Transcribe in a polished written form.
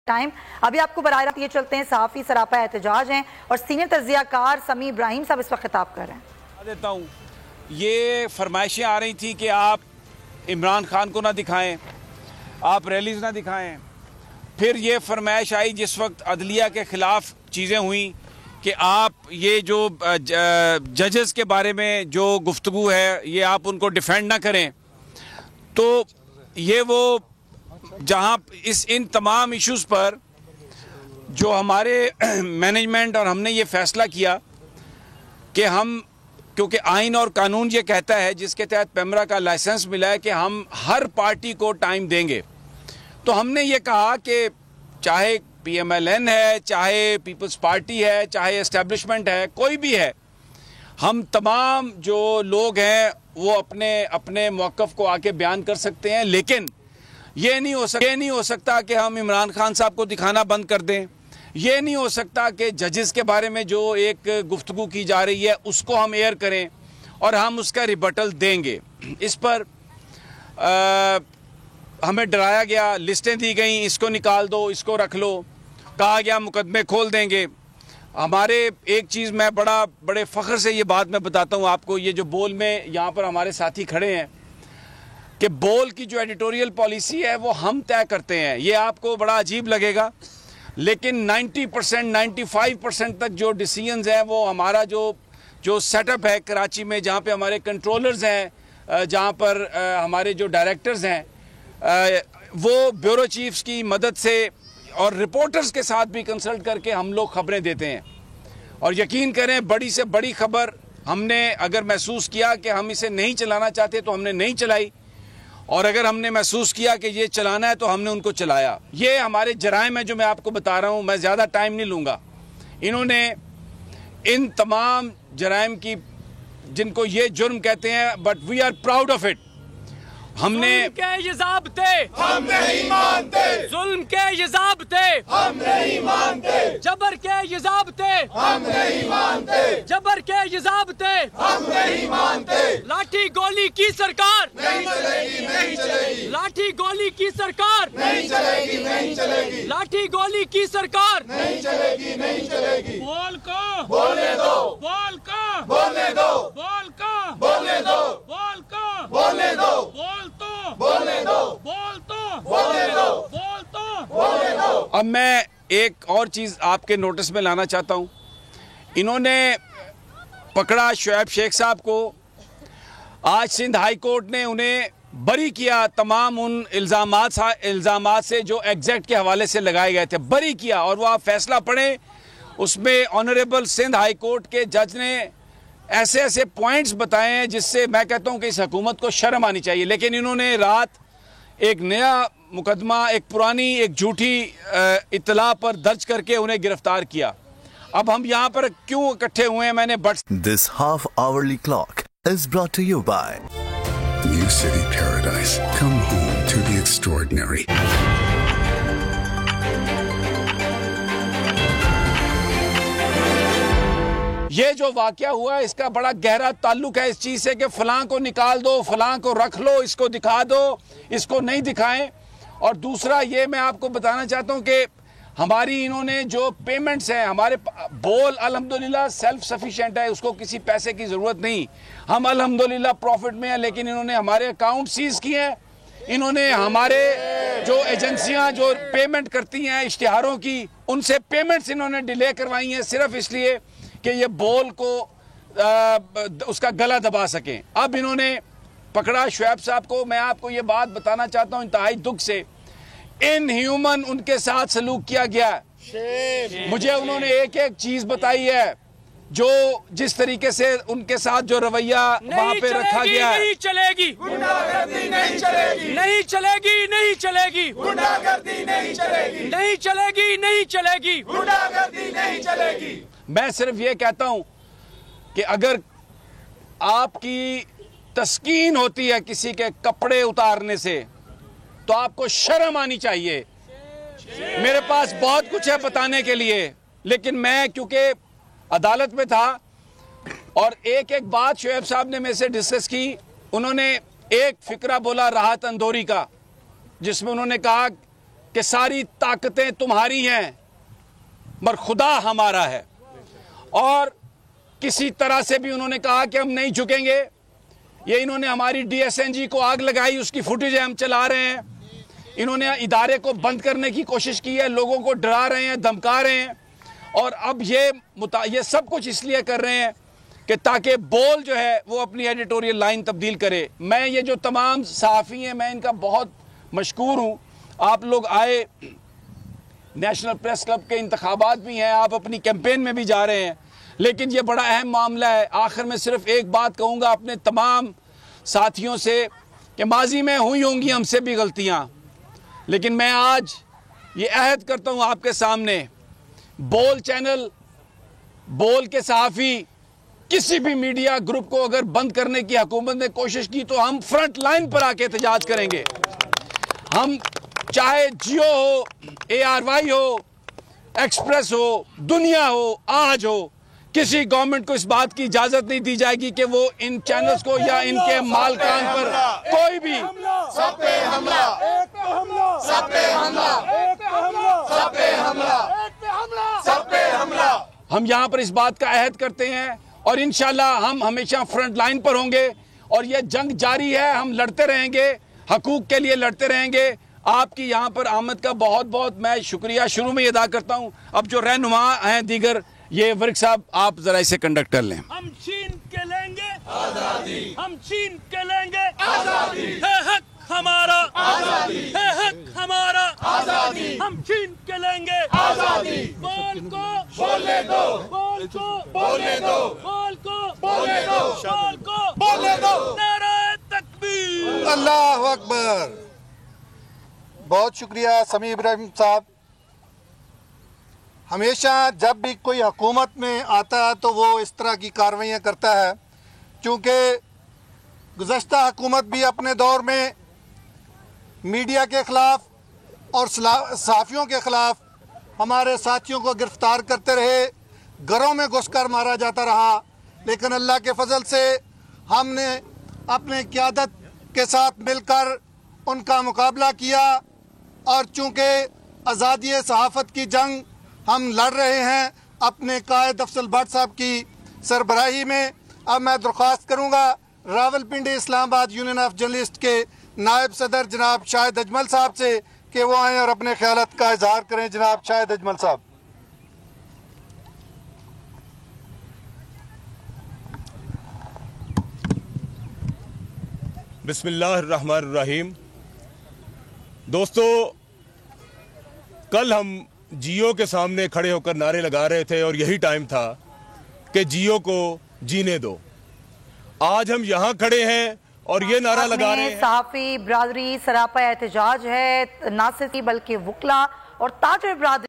Time. अभी आपको बराह रास्त ये चलते हैं, सहाफ़ी सरापा एहतजाज हैं और सीनियर तज्ज़ियाकार समी इब्राहिम साहब इस वक्त खिताब कर रहे हैं। देता हूँ, ये फरमाइशें आ रही थी कि आप इमरान खान को ना दिखाएं, आप रैलीज ना दिखाएं। फिर ये फरमाइश आई जिस वक्त अदलिया के ख़िलाफ़ चीज़ें हुई कि आप ये जो जजेस के बारे में जो गुफ्तगू है ये आप उनको डिफेंड ना करें। तो ये वो जहां इन तमाम इश्यूज़ पर जो हमारे मैनेजमेंट और हमने ये फ़ैसला किया कि हम, क्योंकि आइन और कानून ये कहता है जिसके तहत पेमरा का लाइसेंस मिला है कि हम हर पार्टी को टाइम देंगे, तो हमने ये कहा कि चाहे PMLN है, चाहे पीपल्स पार्टी है, चाहे एस्टेब्लिशमेंट है, कोई भी है, हम तमाम जो लोग हैं वो अपने अपने मौक़िफ़ को आके बयान कर सकते हैं। लेकिन ये नहीं हो सकता कि हम इमरान खान साहब को दिखाना बंद कर दें। ये नहीं हो सकता कि जजेस के बारे में जो एक गुफ्तगू की जा रही है उसको हम एयर करें और हम उसका रिबटल देंगे। इस पर हमें डराया गया, लिस्टें दी गई, इसको निकाल दो, इसको रख लो, कहा गया मुकदमे खोल देंगे। हमारे एक चीज़ मैं बड़े फ़ख्र से ये बात मैं बताता हूँ आपको, ये जो बोल में यहाँ पर हमारे साथी खड़े हैं कि बोल की जो एडिटोरियल पॉलिसी है वो हम तय करते हैं। ये आपको बड़ा अजीब लगेगा, लेकिन 90% 95% तक जो डिसीजंस हैं वो हमारा जो सेटअप है कराची में, जहाँ पे हमारे कंट्रोलर्स हैं, जहाँ पर हमारे जो डायरेक्टर्स हैं, वो ब्यूरो चीफ्स की मदद से और रिपोर्टर्स के साथ भी कंसल्ट करके हम लोग खबरें देते हैं। और यकीन करें, बड़ी से बड़ी खबर हमने अगर महसूस किया कि हम इसे नहीं चलाना चाहते तो हमने नहीं चलाई, और अगर हमने महसूस किया कि ये चलाना है तो हमने उनको चलाया। ये हमारे जराइम है जो मैं आपको बता रहा हूँ, मैं ज़्यादा टाइम नहीं लूँगा। इन्होंने इन तमाम जराइम की, जिनको ये जुर्म कहते हैं, but we are proud of it, हमने ये ज़ाब्ते हम नहीं मानते, जुल्म के ये ज़ाब्ते हम नहीं मानते, जबर के ये ज़ाब्ते हम नहीं मानते, जबर के ये ज़ाब्ते हम नहीं मानते। लाठी गोली की सरकार नहीं चलेगी, नहीं चलेगी, लाठी गोली की सरकार नहीं चलेगी, नहीं चलेगी, लाठी गोली की सरकार नहीं चलेगी, नहीं चलेगी। बोल को बोलने दो, बोल को बोलने दो, बोल को बोलने दो, बोल को बोलने दो, बोल तो बोलने दो, बोल तो बोलने दो, बोल तो बोलने दो। अब मैं एक और चीज़ आपके नोटिस में लाना चाहता हूँ। इन्होंने पकड़ा शुएब शेख साहब को, आज सिंध हाई कोर्ट ने उन्हें बरी किया, तमाम उन इल्ज़ामात से जो एग्जैक्ट के हवाले से लगाए गए थे, बरी किया। और वो आप फैसला पढ़ें, उसमें ऑनरेबल सिंध हाई कोर्ट के जज ने ऐसे ऐसे पॉइंट्स बताए हैं जिससे मैं कहता हूं कि इस हुकूमत को शर्म आनी चाहिए। लेकिन इन्होंने रात एक नया मुकदमा, एक पुरानी, एक झूठी इत्तला पर दर्ज करके उन्हें गिरफ्तार किया। अब हम यहाँ पर क्यों इकट्ठे हुए हैं, मैंने This half-hourly clock is brought to you by New City Paradise. Come home to the extraordinary. ये जो वाकया हुआ है इसका बड़ा गहरा ताल्लुक है इस चीज़ से कि फलां को निकाल दो, फलां को रख लो, इसको दिखा दो, इसको नहीं दिखाएं। और दूसरा ये मैं आपको बताना चाहता हूं कि हमारी इन्होंने जो पेमेंट्स हैं, हमारे बोल अल्हम्दुलिल्लाह सेल्फ सफिशिएंट है, उसको किसी पैसे की ज़रूरत नहीं, हम अल्हम्दुलिल्लाह प्रॉफिट में हैं। लेकिन इन्होंने हमारे अकाउंट सीज किए हैं, इन्होंने हमारे जो एजेंसियां जो पेमेंट करती हैं इश्तिहारों की, उनसे पेमेंट्स इन्होंने डिले करवाई हैं सिर्फ इसलिए कि ये बोल को उसका गला दबा सकें। अब इन्होंने पकड़ा शुएब साहब को, मैं आपको ये बात बताना चाहता हूँ इंतहाई दुख से, इनह्यूमन उनके साथ सलूक किया गया। मुझे उन्होंने एक एक चीज बताई है, जो जिस तरीके से उनके साथ जो रवैया वहाँ पे रखा गया है। नहीं चलेगी, गुंडागर्दी नहीं चलेगी, नहीं चलेगी, नहीं चलेगी, गुंडागर्दी नहीं चलेगी, नहीं चलेगी, नहीं चलेगी, गुंडागर्दी नहीं चलेगी। मैं सिर्फ ये कहता हूं कि अगर आपकी तस्कीन होती है किसी के कपड़े उतारने से तो आपको शर्म आनी चाहिए। मेरे पास बहुत कुछ है बताने के लिए, लेकिन मैं क्योंकि अदालत में था और एक एक बात शुएब साहब ने मेरे से डिस्कस की, उन्होंने एक फिक्रा बोला राहत अंदौरी का, जिसमें उन्होंने कहा कि सारी ताकतें तुम्हारी हैं मगर खुदा हमारा है। और किसी तरह से भी उन्होंने कहा कि हम नहीं झुकेंगे। ये इन्होंने हमारी DSNG को आग लगाई, उसकी फुटेज हम चला रहे हैं। इन्होंने इदारे को बंद करने की कोशिश की है, लोगों को डरा रहे हैं, धमका रहे हैं। और अब ये सब कुछ इसलिए कर रहे हैं कि ताकि बोल जो है वो अपनी एडिटोरियल लाइन तब्दील करे। मैं ये जो तमाम सहाफ़ी हैं, मैं इनका बहुत मशकूर हूँ। आप लोग आए, नेशनल प्रेस क्लब के इंतखाबात भी हैं, आप अपनी कैंपेन में भी जा रहे हैं, लेकिन ये बड़ा अहम मामला है। आखिर में सिर्फ एक बात कहूँगा अपने तमाम साथियों से कि माजी में हुई होंगी हमसे भी गलतियाँ, लेकिन मैं आज ये अहद करता हूँ आपके सामने, बोल चैनल, बोल के सहाफ़ी, किसी भी मीडिया ग्रुप को अगर बंद करने की हुकूमत ने कोशिश की तो हम फ्रंट लाइन पर आके एहतजाज करेंगे। हम चाहे जियो हो, ARY हो, एक्सप्रेस हो, दुनिया हो, आज हो, किसी गवर्नमेंट को इस बात की इजाजत नहीं दी जाएगी कि वो इन चैनल्स को या इनके मालकान पर कोई भी सब पे हमला, सब पे हमला, सब पे हमला, सब पे हमला। हम यहाँ पर इस बात का अहद करते हैं और इंशाल्लाह हम हमेशा फ्रंट लाइन पर होंगे और ये जंग जारी है, हम लड़ते रहेंगे, हकूक के लिए लड़ते रहेंगे। आपकी यहाँ पर आमद का बहुत बहुत मैं शुक्रिया शुरू में अदा करता हूँ। अब जो रहनुमा हैं दीगर, ये वर्क साहब आप जरा इसे कंडक्ट कर लें। हम छीन के लेंगे आजादी, हम छीन के लेंगे आजादी, है हक हमारा आजादी, है हक हमारा आजादी, हम छीन के लेंगे आजादी। बोल को बोलने दो, बोल को बोलने दो, बोल को बोलने दो, बोल को बोलने दो। नारे तकबीर। अल्लाह अकबर। बहुत शुक्रिया समी इब्राहिम साहब। हमेशा जब भी कोई हुकूमत में आता है तो वो इस तरह की कार्रवाइयाँ करता है, क्योंकि गुज़श्ता हुकूमत भी अपने दौर में मीडिया के ख़िलाफ़ और सहाफ़ियों के ख़िलाफ़ हमारे साथियों को गिरफ़्तार करते रहे, घरों में घुसकर मारा जाता रहा। लेकिन अल्लाह के फजल से हमने अपने क़यादत के साथ मिलकर उनका मुकाबला किया और चूँकि आज़ादी सहाफ़त की जंग हम लड़ रहे हैं अपने कायद अफजल भट्ट साहब की सरबराही में। अब मैं दरख्वास्त करूँगा Rawalpindi Islamabad union of journalist के नायब सदर जनाब शाहिद अजमल साहब से कि वो आएँ और अपने ख्यालात का इजहार करें। जनाब शाहिद अजमल साहब। बिस्मिल्लाहिर्रहमानिर्रहीम। दोस्तों, कल हम जियो के सामने खड़े होकर नारे लगा रहे थे और यही टाइम था कि जियो को जीने दो। आज हम यहाँ खड़े हैं और ये नारा लगा रहे हैं। सहाफ़ी बरादरी सरापा एहतजाज है, ना सिर्फ बल्कि वकला और ताजर बरादरी